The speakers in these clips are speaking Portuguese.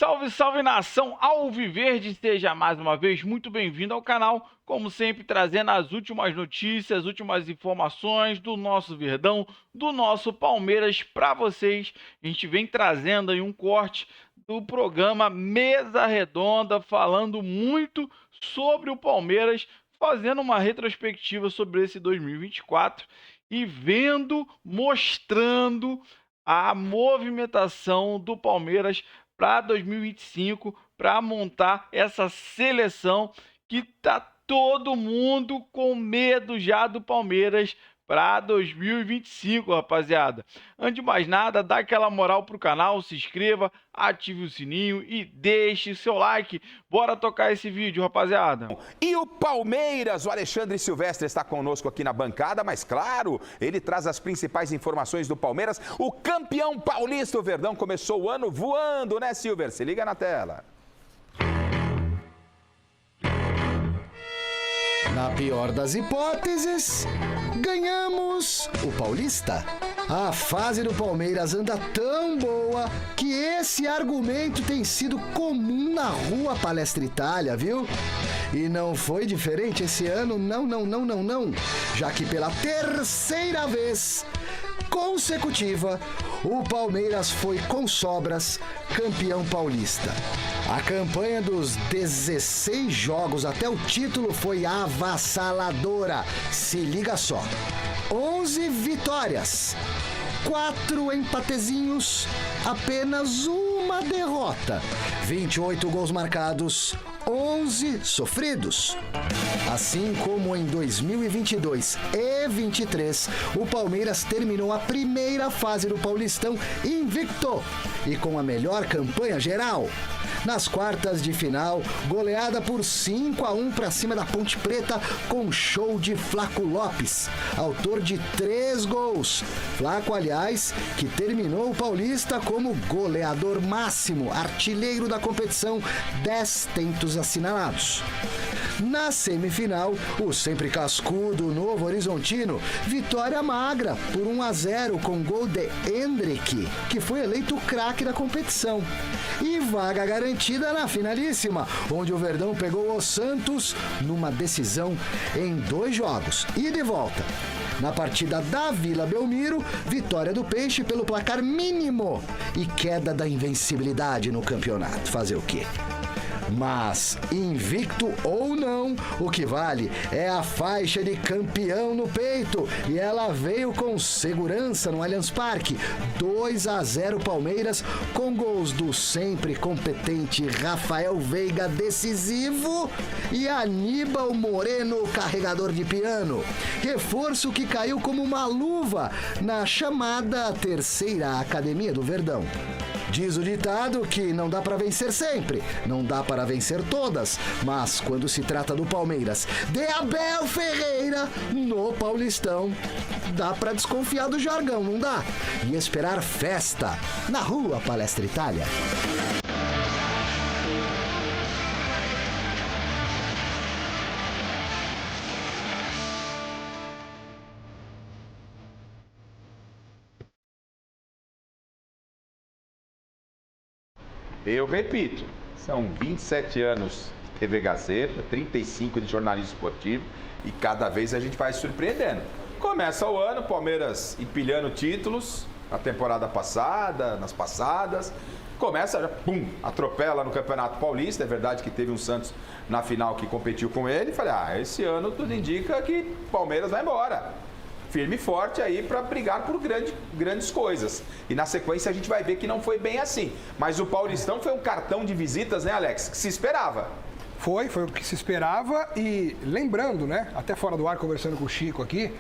Salve, salve nação Alviverde, seja mais uma vez muito bem-vindo ao canal, como sempre trazendo as últimas notícias, as últimas informações do nosso Verdão, do nosso Palmeiras para vocês. A gente vem trazendo aí um corte do programa Mesa Redonda, falando muito sobre o Palmeiras, fazendo uma retrospectiva sobre esse 2024 e mostrando a movimentação do Palmeiras para 2025, para montar essa seleção que tá todo mundo com medo já do Palmeiras para 2025, rapaziada. Antes de mais nada, dá aquela moral pro canal, se inscreva, ative o sininho e deixe seu like. Bora tocar esse vídeo, rapaziada. E o Palmeiras, o Alexandre Silvestre está conosco aqui na bancada, mas claro, ele traz as principais informações do Palmeiras. O campeão paulista, o Verdão, começou o ano voando, né, Silver? Se liga na tela. Na pior das hipóteses, ganhamos o Paulista. A fase do Palmeiras anda tão boa que esse argumento tem sido comum na rua Palestra Itália, viu? E não foi diferente esse ano, não. Já que pela terceira vez consecutiva, o Palmeiras foi com sobras campeão paulista. A campanha dos 16 jogos até o título foi avassaladora. Se liga só. 11 vitórias, 4 empatezinhos, apenas uma derrota. 28 gols marcados, 11 sofridos. Assim como em 2022 e 23, o Palmeiras terminou a primeira fase do Paulistão invicto e com a melhor campanha geral. Nas quartas de final, goleada por 5-1 para cima da Ponte Preta com show de Flaco Lopes, autor de 3 gols. Flaco, aliás, que terminou o Paulista como goleador máximo, artilheiro da competição, 10 tentos assinalados. Na semifinal, o sempre cascudo Novo Horizontino, vitória magra por 1-0 com gol de Hendrick, que foi eleito o craque da competição. E vaga garantida na finalíssima, onde o Verdão pegou o Santos numa decisão em 2 jogos, ida e volta. Na partida da Vila Belmiro, vitória do Peixe pelo placar mínimo e queda da invencibilidade no campeonato. Fazer o quê? Mas, invicto ou não, o que vale é a faixa de campeão no peito. E ela veio com segurança no Allianz Parque. 2-0 Palmeiras, com gols do sempre competente Rafael Veiga, decisivo, e Aníbal Moreno, carregador de piano. Reforço que caiu como uma luva na chamada terceira academia do Verdão. Diz o ditado que não dá para vencer sempre, não dá para vencer todas, mas quando se trata do Palmeiras, de Abel Ferreira, no Paulistão, dá para desconfiar do jargão, não dá? E esperar festa na rua Palestra Itália. Eu repito, são 27 anos de TV Gazeta, 35 de jornalismo esportivo e cada vez a gente vai surpreendendo. Começa o ano, Palmeiras empilhando títulos na temporada passada, nas passadas. Começa, já, pum, atropela no Campeonato Paulista. É verdade que teve um Santos na final que competiu com ele. Falei, esse ano tudo indica que Palmeiras vai embora. Firme e forte aí para brigar por grandes coisas. E na sequência a gente vai ver que não foi bem assim. Mas o Paulistão foi um cartão de visitas, né, Alex? Que se esperava. Foi o que se esperava. E lembrando, né, até fora do ar, conversando com o Chico aqui,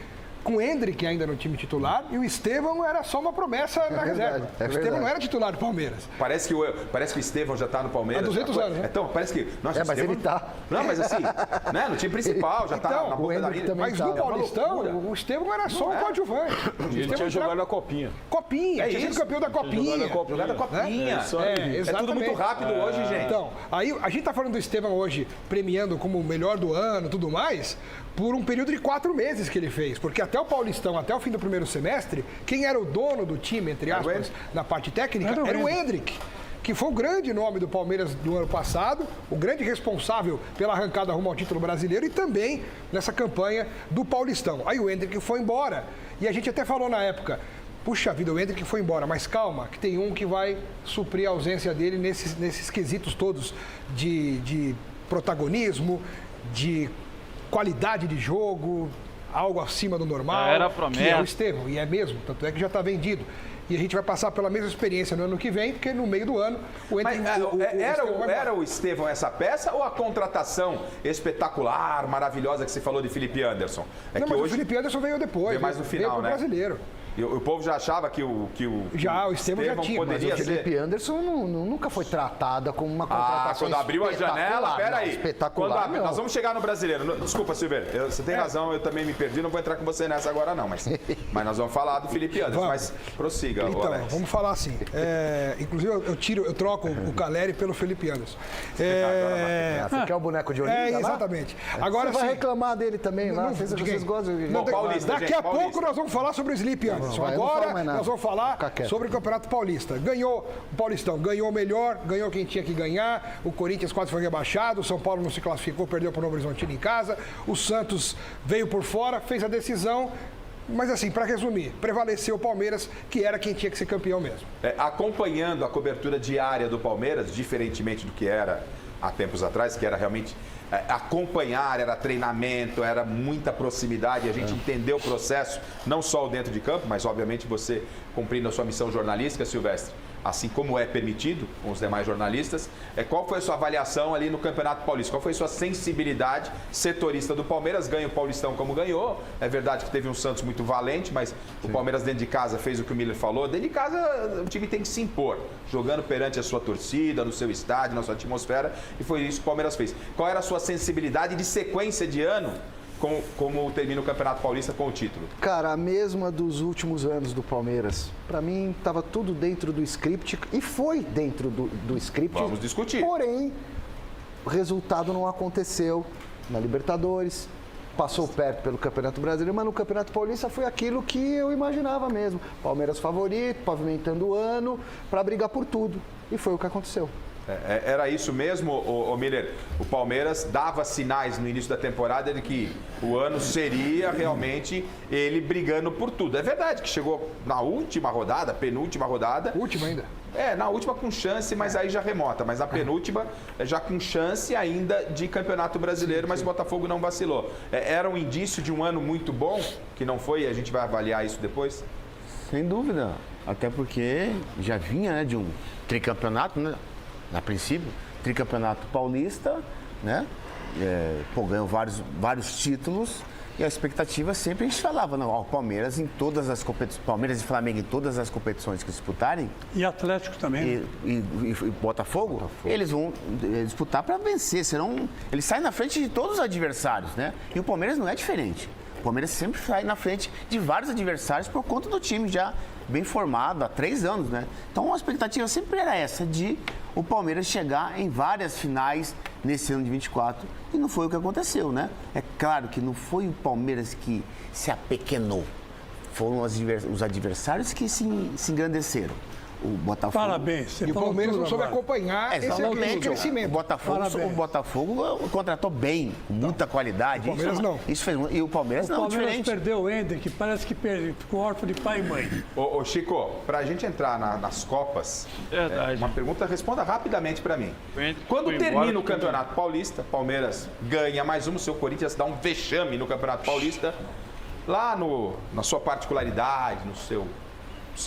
com o Hendrick ainda no time titular e o Estevão era só uma promessa na reserva. O Estevão não era titular do Palmeiras. Parece que o Estevão já está no Palmeiras. Há 200 anos, né? Então, parece que... Nossa, mas Estevão... ele tá. Não, mas assim, né, no time principal, já está na boca da linha. Mas no Paulistão, o Estevão era só um coadjuvante. Ele tinha jogado na Copinha. Tinha sido campeão da Copinha. Jogado na Copinha. É tudo muito rápido hoje, gente. Então, aí a gente tá falando do Estevão hoje, premiando como o melhor do ano e tudo mais, por um período de 4 meses que ele fez. Porque até o Paulistão, até o fim do primeiro semestre, quem era o dono do time, entre aspas, na parte técnica, era o Hendrick. que foi o grande nome do Palmeiras do ano passado, o grande responsável pela arrancada rumo ao título brasileiro e também nessa campanha do Paulistão. Aí o Endrick foi embora e a gente até falou na época, puxa vida, o Endrick foi embora, mas calma, que tem um que vai suprir a ausência dele nesses quesitos todos de protagonismo, de qualidade de jogo, algo acima do normal. Era a promessa. Que é o Estevão, e é mesmo, tanto é que já está vendido. E a gente vai passar pela mesma experiência no ano que vem, porque no meio do ano o Endrick... Era o Estevão essa peça ou a contratação espetacular, maravilhosa que você falou de Felipe Anderson? Não, mas o Felipe Anderson veio depois. Veio mais no final, veio pro né? Brasileiro. E o povo já achava que o Estevão já tinha, poderia Mas o ser. Felipe Anderson nunca foi tratada como uma contratação quando abriu a janela, peraí. Espetacular, não. Nós vamos chegar no Brasileiro. Desculpa, Silveira, você tem razão, eu também me perdi, não vou entrar com você nessa agora não, mas nós vamos falar do Felipe Anderson, mas prossiga, Então, Alex. vamos falar assim. Inclusive, eu troco o Caleri pelo Felipe Anderson. Você quer o boneco de Olinda lá? Exatamente. Agora Você vai sim. reclamar dele também lá, Não, vocês de quem? gostam de... Bom, Paulista, Daqui gente, a pouco Paulista. nós vamos falar sobre o Felipe Anderson. eu não falo Agora mais nada. nós vamos falar Fica quieto. sobre o Campeonato Paulista. Ganhou o Paulistão, ganhou melhor, ganhou quem tinha que ganhar. O Corinthians quase foi rebaixado, o São Paulo não se classificou, perdeu para o Novo Horizontino em casa. O Santos veio por fora, fez a decisão. Mas assim, para resumir, prevaleceu o Palmeiras, que era quem tinha que ser campeão mesmo. Acompanhando a cobertura diária do Palmeiras, diferentemente do que era há tempos atrás, que era realmente acompanhar, era treinamento, era muita proximidade, a gente entendeu o processo, não só o dentro de campo, mas obviamente você cumprindo a sua missão jornalística, Silvestre, assim como é permitido com os demais jornalistas. Qual foi a sua avaliação ali no Campeonato Paulista? Qual foi a sua sensibilidade setorista do Palmeiras? Ganha o Paulistão como ganhou. É verdade que teve um Santos muito valente, mas o Palmeiras dentro de casa fez o que o Miller falou. Dentro de casa o time tem que se impor, jogando perante a sua torcida, no seu estádio, na sua atmosfera, e foi isso que o Palmeiras fez. Qual era a sua sensibilidade de sequência de ano, como termina o Campeonato Paulista com o título? Cara, a mesma dos últimos anos do Palmeiras. Para mim, estava tudo dentro do script e foi dentro do script. Vamos discutir. Porém, o resultado não aconteceu na Libertadores, passou perto pelo Campeonato Brasileiro, mas no Campeonato Paulista foi aquilo que eu imaginava mesmo. Palmeiras favorito, pavimentando o ano, para brigar por tudo. E foi o que aconteceu. Era isso mesmo, ô Miller? O Palmeiras dava sinais no início da temporada de que o ano seria realmente ele brigando por tudo. É verdade que chegou na última rodada, penúltima rodada. Última ainda. Na última com chance, mas aí já remota. Mas na penúltima já com chance ainda de Campeonato Brasileiro, mas o Botafogo não vacilou. Era um indício de um ano muito bom, que não foi, a gente vai avaliar isso depois? Sem dúvida. Até porque já vinha, né, de um tricampeonato, né? A princípio, tricampeonato paulista, né? Ganhou vários títulos e a expectativa sempre a gente falava, não, o Palmeiras em todas as competições, Palmeiras e Flamengo em todas as competições que disputarem. E Atlético também. E Botafogo, eles vão disputar para vencer, senão eles saem na frente de todos os adversários, né? E o Palmeiras não é diferente. O Palmeiras sempre sai na frente de vários adversários por conta do time já bem formado há 3 anos, né? Então a expectativa sempre era essa, de o Palmeiras chegar em várias finais nesse ano de 24 e não foi o que aconteceu, né? É claro que não foi o Palmeiras que se apequenou, foram os adversários que se engrandeceram. O Botafogo... Parabéns, você E o falou Palmeiras tudo não soube agora. acompanhar esse Exatamente. crescimento. O Botafogo contratou bem, com muita qualidade. O Palmeiras não. Isso fez, e o Palmeiras O não, Palmeiras diferente. perdeu o Ender, que parece que ficou órfão de pai e mãe. Ô Chico, pra gente entrar nas Copas, Verdade. uma pergunta, responda rapidamente pra mim. Quando Foi embora, termina o tudo. Campeonato Paulista, Palmeiras ganha mais um, o seu Corinthians dá um vexame no Campeonato Paulista, lá na sua particularidade, no seu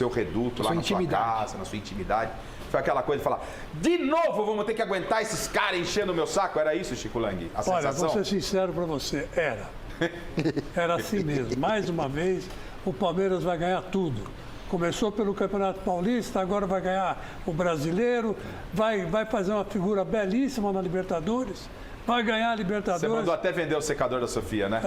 reduto, lá sua na sua intimidade. casa, na sua intimidade. Foi aquela coisa de falar, de novo vamos ter que aguentar esses caras enchendo o meu saco? Era isso, Chico Lang? A Olha, sensação? vou ser sincero para você, era assim mesmo. Mais uma vez, o Palmeiras vai ganhar tudo. Começou pelo Campeonato Paulista, agora vai ganhar o Brasileiro, vai fazer uma figura belíssima na Libertadores, vai ganhar a Libertadores. Você mandou até vender o secador da Sofia, né?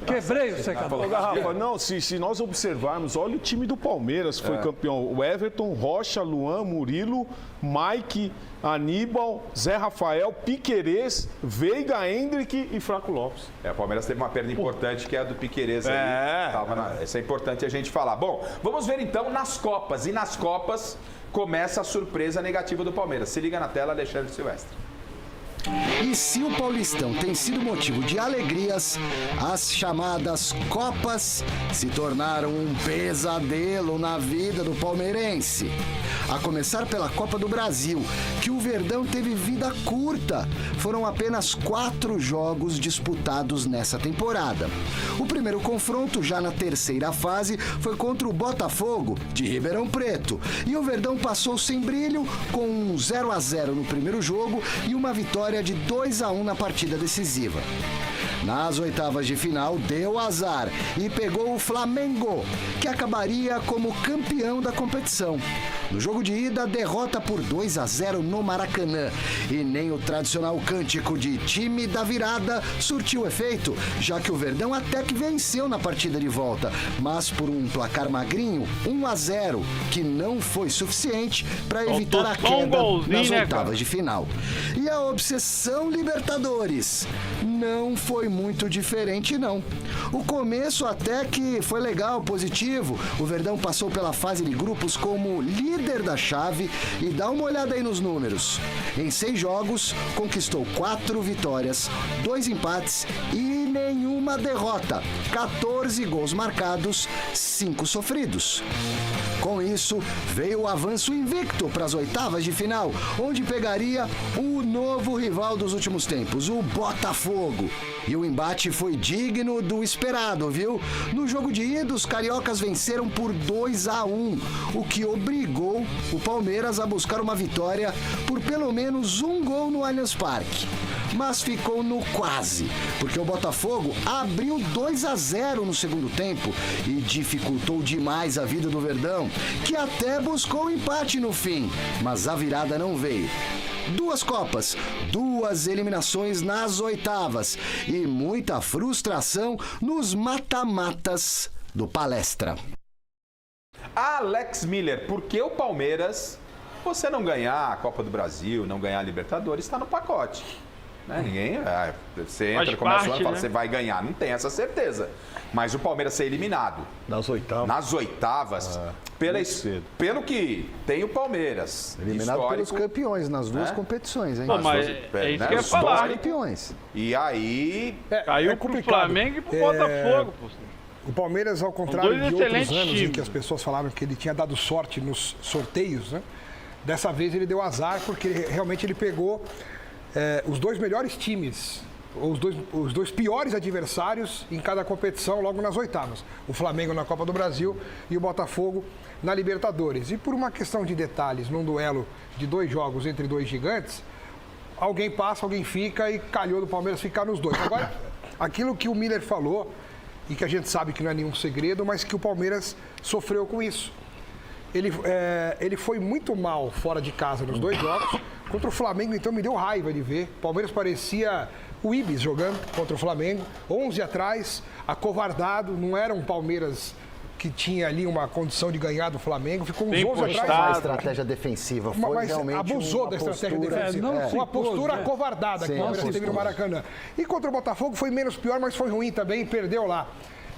Quebrei o secador. Ô, Garrafa, não, se nós observarmos, olha o time do Palmeiras, foi campeão. O Everton, Rocha, Luan, Murilo, Mike, Aníbal, Zé Rafael, Piquerez, Veiga, Hendrick e Franco Lopes. O Palmeiras teve uma perda importante, que é a do Piquerez aí. Isso é importante a gente falar. Bom, vamos ver então nas Copas. E nas Copas, começa a surpresa negativa do Palmeiras. Se liga na tela, Alexandre Silvestre. E se o Paulistão tem sido motivo de alegrias, as chamadas Copas se tornaram um pesadelo na vida do palmeirense. A começar pela Copa do Brasil, que o Verdão teve vida curta. Foram apenas 4 jogos disputados nessa temporada. O primeiro confronto, já na terceira fase, foi contra o Botafogo, de Ribeirão Preto. E o Verdão passou sem brilho, com um 0-0 no primeiro jogo e uma vitória de 2-1 na partida decisiva. Nas oitavas de final, deu azar e pegou o Flamengo, que acabaria como campeão da competição. No jogo de ida, derrota por 2-0 no Maracanã. E nem o tradicional cântico de time da virada surtiu efeito, já que o Verdão até que venceu na partida de volta, mas por um placar magrinho, 1-0, que não foi suficiente para evitar a queda nas oitavas de final. E a obsessão Libertadores não foi muito diferente, não. O começo até que foi legal, positivo. O Verdão passou pela fase de grupos como líder da chave e dá uma olhada aí nos números. Em 6 jogos, conquistou 4 vitórias, 2 empates e nenhuma derrota. 14 gols marcados, 5 sofridos. Com isso, veio o avanço invicto para as oitavas de final, onde pegaria o novo rival dos últimos tempos, o Botafogo. E o embate foi digno do esperado, viu? No jogo de ida, os cariocas venceram por 2-1, o que obrigou o Palmeiras a buscar uma vitória por pelo menos 1 gol no Allianz Parque. Mas ficou no quase, porque o Botafogo abriu 2-0 no segundo tempo e dificultou demais a vida do Verdão, que até buscou o empate no fim, mas a virada não veio. 2 Copas, 2 eliminações nas oitavas e muita frustração nos mata-matas do Palestra. Alex Miller, por que o Palmeiras, você não ganhar a Copa do Brasil, não ganhar a Libertadores, está no pacote? Né? Ninguém. Você entra, começa o ano e fala, você vai ganhar. Não tem essa certeza. Mas o Palmeiras ser eliminado. Nas oitavas. Pelo que tem o Palmeiras. Eliminado pelos campeões nas 2 competições, hein? Pô, mas é isso que eu ia falar. Campeões. E aí. Caiu pro Flamengo e pro Botafogo, pô. O Palmeiras, ao contrário de outros anos times, em que as pessoas falavam que ele tinha dado sorte nos sorteios, né? Dessa vez ele deu azar porque realmente ele pegou os 2 melhores times, os dois piores adversários em cada competição logo nas oitavas. O Flamengo na Copa do Brasil e o Botafogo na Libertadores. E por uma questão de detalhes, num duelo de 2 jogos entre 2 gigantes, alguém passa, alguém fica e calhou do Palmeiras ficar nos 2. Agora, aquilo que o Miller falou, e que a gente sabe que não é nenhum segredo, mas que o Palmeiras sofreu com isso. Ele foi muito mal fora de casa nos 2 jogos. Contra o Flamengo, então, me deu raiva de ver. O Palmeiras parecia o Ibis jogando contra o Flamengo. 11 atrás, acovardado. Não era um Palmeiras que tinha ali uma condição de ganhar do Flamengo. Ficou uns 11 atrás. A estratégia defensiva foi mas realmente abusou da estratégia defensiva. Uma postura acovardada que o Palmeiras teve no Maracanã. E contra o Botafogo foi menos pior, mas foi ruim também, perdeu lá.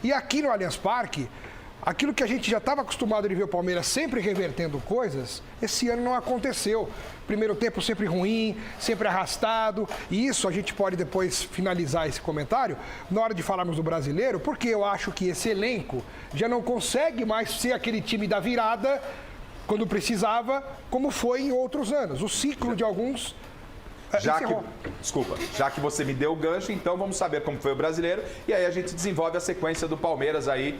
E aqui no Allianz Parque, aquilo que a gente já estava acostumado de ver o Palmeiras sempre revertendo coisas, esse ano não aconteceu. Primeiro tempo sempre ruim, sempre arrastado. E isso a gente pode depois finalizar esse comentário na hora de falarmos do brasileiro, porque eu acho que esse elenco já não consegue mais ser aquele time da virada quando precisava, como foi em outros anos. O ciclo de alguns... Já que você me deu o gancho, então vamos saber como foi o brasileiro e aí a gente desenvolve a sequência do Palmeiras aí.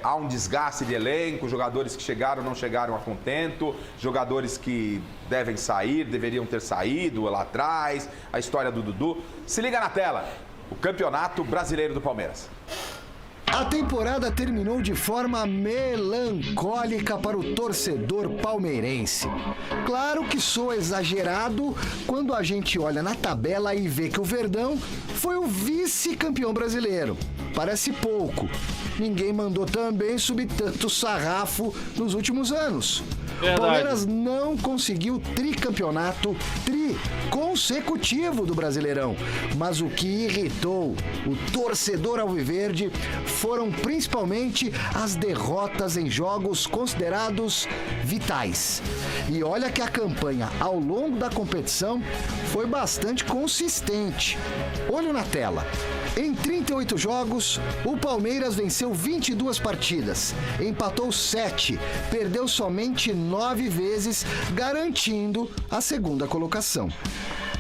Há um desgaste de elenco, jogadores que chegaram, não chegaram a contento, jogadores que devem sair, deveriam ter saído lá atrás, a história do Dudu. Se liga na tela, o Campeonato Brasileiro do Palmeiras. A temporada terminou de forma melancólica para o torcedor palmeirense. Claro que sou exagerado quando a gente olha na tabela e vê que o Verdão foi o vice-campeão brasileiro. Parece pouco. Ninguém mandou também subir tanto sarrafo nos últimos anos. Verdade. Palmeiras não conseguiu tricampeonato consecutivo do Brasileirão. Mas o que irritou o torcedor alviverde foram principalmente as derrotas em jogos considerados vitais. E olha que a campanha ao longo da competição foi bastante consistente. Olho na tela. Em 38 jogos, o Palmeiras venceu 22 partidas, empatou 7, perdeu somente 9 vezes, garantindo a segunda colocação.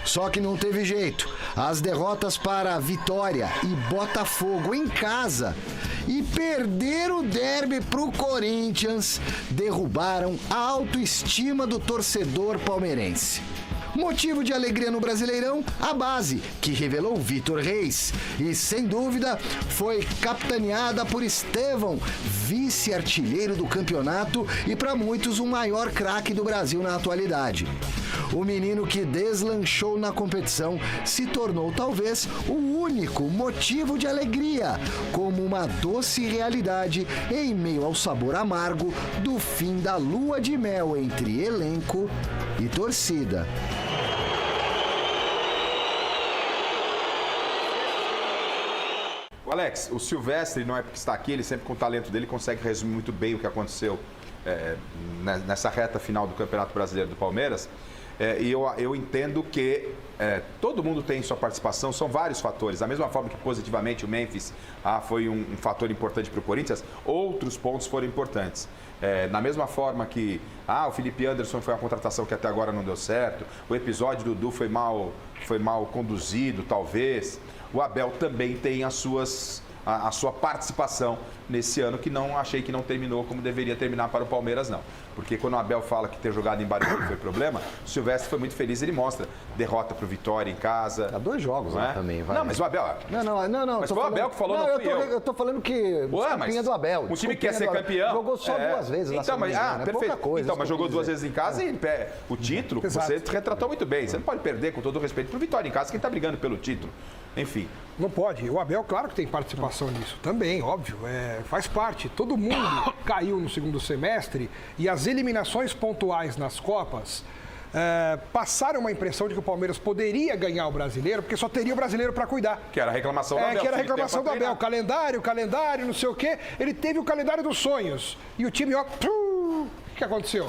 Só que não teve jeito. As derrotas para Vitória e Botafogo em casa e perder o derby pro Corinthians derrubaram a autoestima do torcedor palmeirense. Motivo de alegria no Brasileirão, a base, que revelou Vitor Reis. E, sem dúvida, foi capitaneada por Estevão, vice-artilheiro do campeonato e, para muitos, o maior craque do Brasil na atualidade. O menino que deslanchou na competição se tornou, talvez, o único motivo de alegria, como uma doce realidade em meio ao sabor amargo do fim da lua de mel entre elenco e torcida. O Alex, o Silvestre, não é porque está aqui, ele sempre com o talento dele consegue resumir muito bem o que aconteceu nessa reta final do Campeonato Brasileiro do Palmeiras. E eu entendo que todo mundo tem sua participação, são vários fatores. Da mesma forma que positivamente o Memphis foi um fator importante para o Corinthians, outros pontos foram importantes. Da mesma forma que o Felipe Anderson foi uma contratação que até agora não deu certo, o episódio do Dudu foi mal conduzido, talvez. O Abel também tem a sua participação nesse ano, que achei que não terminou como deveria terminar para o Palmeiras, não. Porque quando o Abel fala que ter jogado em Barueri foi problema, o Silvestre foi muito feliz, ele mostra derrota para o Vitória em casa. Há 2 jogos lá também, vai. Não, mas o Abel... Não. Mas foi o Abel que falou, não fui eu. Eu tô falando que desculpinha do Abel. O time quer ser campeão. Jogou só 2 vezes lá. Então, perfeito. Pouca coisa, mas jogou 2 vezes em casa e o título, você retratou muito bem. Você não pode perder, com todo o respeito, para o Vitória em casa, quem está brigando pelo título. Enfim. Não pode. O Abel, claro que tem participação nisso. Também, óbvio. Faz parte. Todo mundo caiu no segundo semestre e as eliminações pontuais nas Copas passaram uma impressão de que o Palmeiras poderia ganhar o Brasileiro, porque só teria o Brasileiro para cuidar. Que era a reclamação do Abel. Que era a reclamação do Abel. Calendário, não sei o quê. Ele teve o calendário dos sonhos. E o time, o que aconteceu?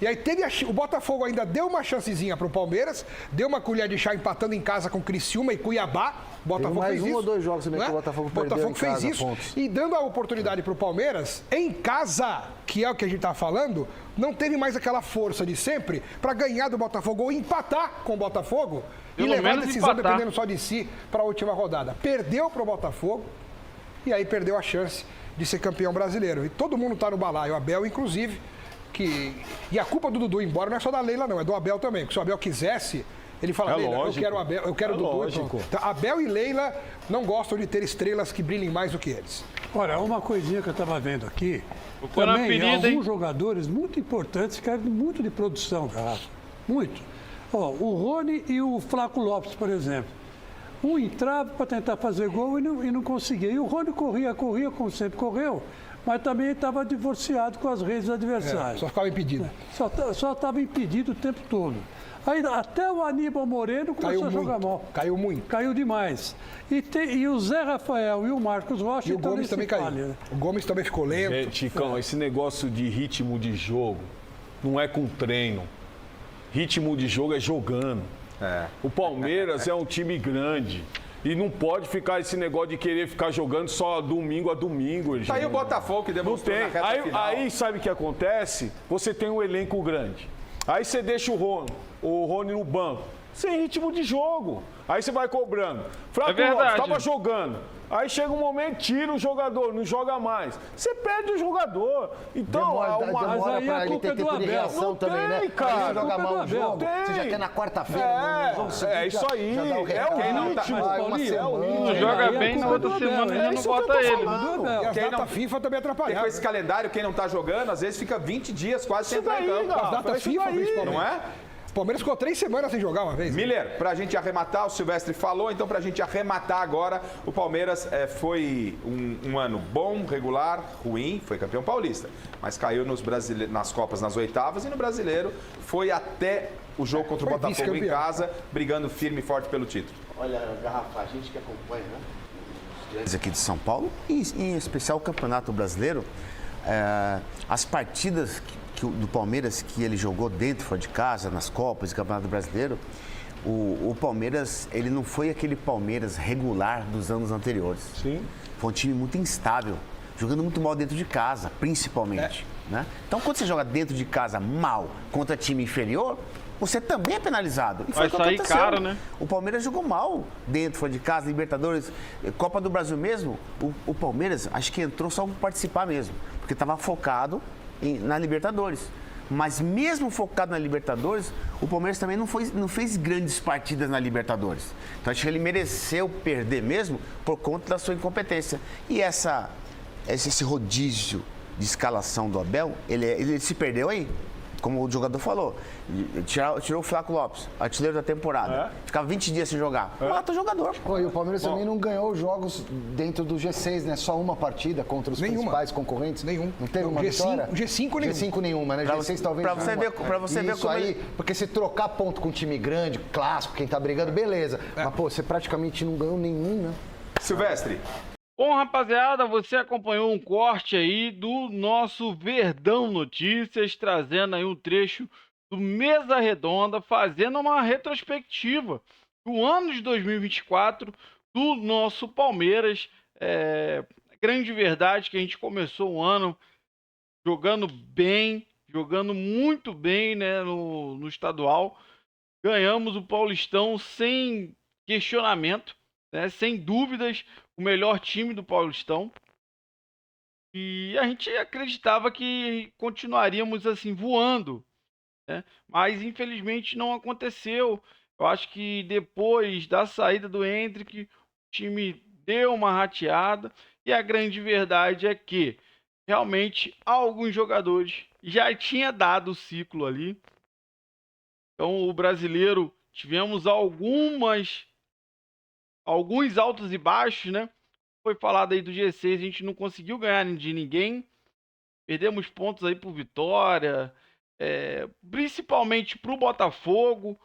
E aí o Botafogo ainda deu uma chancezinha pro Palmeiras, deu uma colher de chá empatando em casa com Criciúma e Cuiabá. O Botafogo mais fez um isso. ou 2 jogos também que o Botafogo perdeu em casa, fez isso pontos. E dando a oportunidade pro Palmeiras, em casa, que é o que a gente tá falando, não teve mais aquela força de sempre para ganhar do Botafogo ou empatar com o Botafogo e levar a decisão dependendo só de si para a última rodada. Perdeu pro Botafogo e aí perdeu a chance de ser campeão brasileiro. E todo mundo tá no balaio, o Abel inclusive. E a culpa do Dudu ir embora não é só da Leila, não, é do Abel também. Porque se o Abel quisesse, ele fala, Leila, eu quero o Abel, eu quero o Dudu. Então, Abel e Leila não gostam de ter estrelas que brilhem mais do que eles. Olha, uma coisinha que eu estava vendo aqui, também alguns jogadores muito importantes querem muito de produção, Garrafa. Muito. O Rony e o Flaco Lopes, por exemplo. Um entrava para tentar fazer gol e não conseguia. E o Rony corria como sempre correu. Mas também estava divorciado com as redes adversárias. Só ficava impedido. Só estava impedido o tempo todo. Aí até o Aníbal Moreno começou a jogar mal. Caiu muito. Caiu demais. E o Zé Rafael e o Marcos Rocha... E o Gomes também caiu. Né? O Gomes também ficou lento. Gente, Chicão, esse negócio de ritmo de jogo não é com treino. Ritmo de jogo é jogando. O Palmeiras é um time grande. E não pode ficar esse negócio de querer ficar jogando só domingo a domingo. Tá aí o Botafogo que demonstrou na reta final. Aí sabe o que acontece? Você tem um elenco grande. Aí você deixa o Rony no banco. Sem ritmo de jogo. Aí você vai cobrando. Flávio Lopes estava jogando. Aí chega um momento, tira o jogador, não joga mais. Você perde o jogador. Então, demora pra ele ter tempo de reação também, né? Cara, você joga mal o jogo, você já quer na quarta-feira, no jogo seguinte, é isso aí. já dá o recado. Quem não tá, não joga bem, na outra semana já não bota ele. E a data FIFA também atrapalhava. Com esse calendário, quem não tá jogando, às vezes fica 20 dias quase sem entrar em campo. As datas FIFA, principalmente. Não é? O Palmeiras ficou 3 semanas sem jogar uma vez. Miller, pra gente arrematar, o Silvestre falou, então pra gente arrematar agora, o Palmeiras foi um ano bom, regular, ruim, foi campeão paulista, mas caiu nas Copas nas oitavas e no Brasileiro foi até o jogo contra o Foi Botafogo em vice-campeão. casa, brigando firme e forte pelo título. Olha, Garrafa, a gente que acompanha, né? Os grandes aqui de São Paulo, e em especial o Campeonato Brasileiro, as partidas do Palmeiras que ele jogou dentro, fora de casa, nas Copas e Campeonato Brasileiro, o Palmeiras, ele não foi aquele Palmeiras regular dos anos anteriores. Sim. Foi um time muito instável, jogando muito mal dentro de casa, principalmente. Né? Então, quando você joga dentro de casa mal contra time inferior, você também é penalizado. E foi Vai o que sair aconteceu. caro, né? O Palmeiras jogou mal dentro, fora de casa, Libertadores, Copa do Brasil mesmo. O Palmeiras, acho que entrou só para participar mesmo, porque estava focado na Libertadores. Mas mesmo focado na Libertadores, o Palmeiras também não fez grandes partidas na Libertadores. Então acho que ele mereceu perder mesmo por conta da sua incompetência. E esse rodízio de escalação do Abel, ele se perdeu aí. Como o jogador falou, tirou o Flaco Lopes, artilheiro da temporada. Ficava 20 dias sem jogar. Mata o jogador. Pô, e o Palmeiras também não ganhou jogos dentro do G6, né? Só uma partida contra os principais concorrentes. Nenhum. Não teve uma G5, vitória? G5 nenhum. G5 nenhuma, né? G6 talvez pra você uma. ver- pra você ver Isso como aí, ele- porque se trocar ponto com um time grande, clássico, quem tá brigando, beleza. Mas, pô, você praticamente não ganhou nenhum, né? Silvestre, Bom, rapaziada, você acompanhou um corte aí do nosso Verdão Notícias, trazendo aí um trecho do Mesa Redonda, fazendo uma retrospectiva do ano de 2024 do nosso Palmeiras. Grande verdade que a gente começou o ano jogando bem, jogando muito bem, né, no estadual. Ganhamos o Paulistão sem questionamento, né, sem dúvidas, o melhor time do Paulistão. E a gente acreditava que continuaríamos assim voando, né? Mas infelizmente não aconteceu. Eu acho que depois da saída do Hendrick, o time deu uma rateada. E a grande verdade é que realmente alguns jogadores já tinha dado o ciclo ali. Então o brasileiro, tivemos alguns altos e baixos, né? Foi falado aí do G6, a gente não conseguiu ganhar de ninguém. Perdemos pontos aí pro Vitória, principalmente pro Botafogo.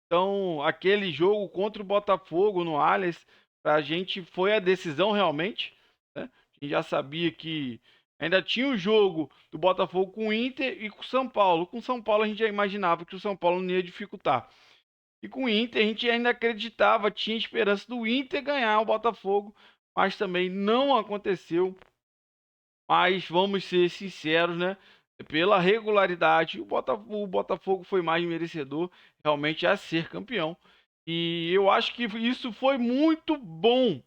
Então, aquele jogo contra o Botafogo no Allianz, pra gente foi a decisão realmente, né? A gente já sabia que ainda tinha o jogo do Botafogo com o Inter e com o São Paulo. Com o São Paulo a gente já imaginava que o São Paulo não ia dificultar. E com o Inter a gente ainda acreditava, tinha esperança do Inter ganhar o Botafogo, mas também não aconteceu. Mas vamos ser sinceros, né? Pela regularidade, o Botafogo foi mais merecedor realmente a ser campeão. E eu acho que isso foi muito bom.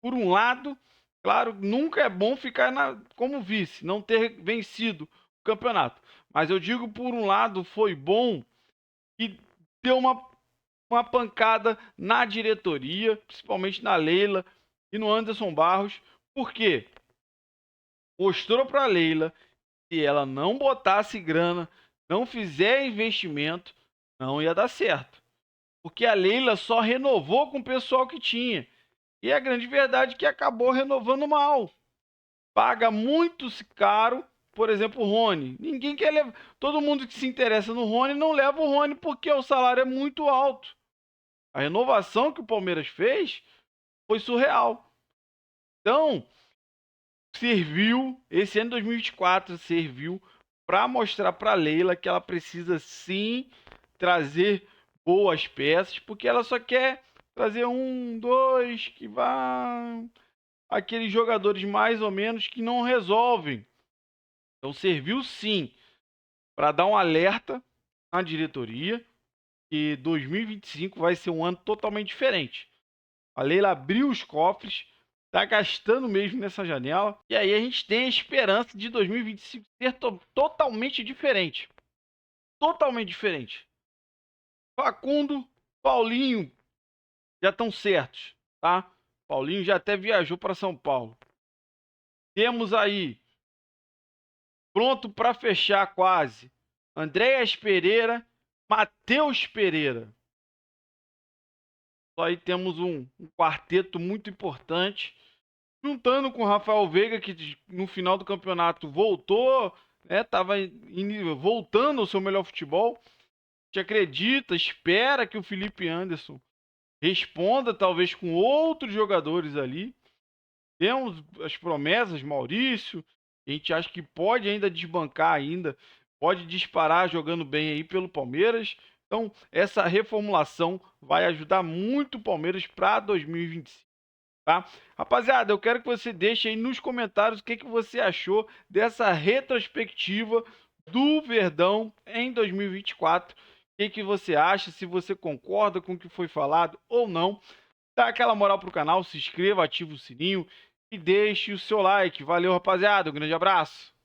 Por um lado, claro, nunca é bom ficar como vice, não ter vencido o campeonato. Mas eu digo, por um lado, foi bom e deu uma pancada na diretoria, principalmente na Leila e no Anderson Barros. Por quê? Mostrou para a Leila que ela não botasse grana, não fizer investimento, não ia dar certo. Porque a Leila só renovou com o pessoal que tinha. E a grande verdade é que acabou renovando mal. Paga muito caro, por exemplo, o Rony. Ninguém quer levar. Todo mundo que se interessa no Rony não leva o Rony porque o salário é muito alto. A renovação que o Palmeiras fez foi surreal. Então, esse ano de 2024 serviu para mostrar para a Leila que ela precisa sim trazer boas peças, porque ela só quer trazer 1, 2, que vá aqueles jogadores mais ou menos que não resolvem. Então serviu sim para dar um alerta na diretoria que 2025 vai ser um ano totalmente diferente. A Leila abriu os cofres, tá gastando mesmo nessa janela, e aí a gente tem a esperança de 2025 ser totalmente diferente. Totalmente diferente. Facundo, Paulinho já estão certos, tá? Paulinho já até viajou para São Paulo. Temos aí, pronto para fechar quase, Andréas Pereira Matheus Pereira. Aí temos um quarteto muito importante, juntando com o Rafael Veiga, que no final do campeonato voltou, né? Estava voltando ao seu melhor futebol. A gente acredita, espera que o Felipe Anderson responda, talvez com outros jogadores ali. Temos as promessas, Maurício, a gente acha que pode ainda desbancar ainda, pode disparar jogando bem aí pelo Palmeiras. Então, essa reformulação vai ajudar muito o Palmeiras para 2025, tá? Rapaziada, eu quero que você deixe aí nos comentários o que você achou dessa retrospectiva do Verdão em 2024. O que você acha, se você concorda com o que foi falado ou não. Dá aquela moral pro canal, se inscreva, ativa o sininho e deixe o seu like. Valeu, rapaziada. Um grande abraço.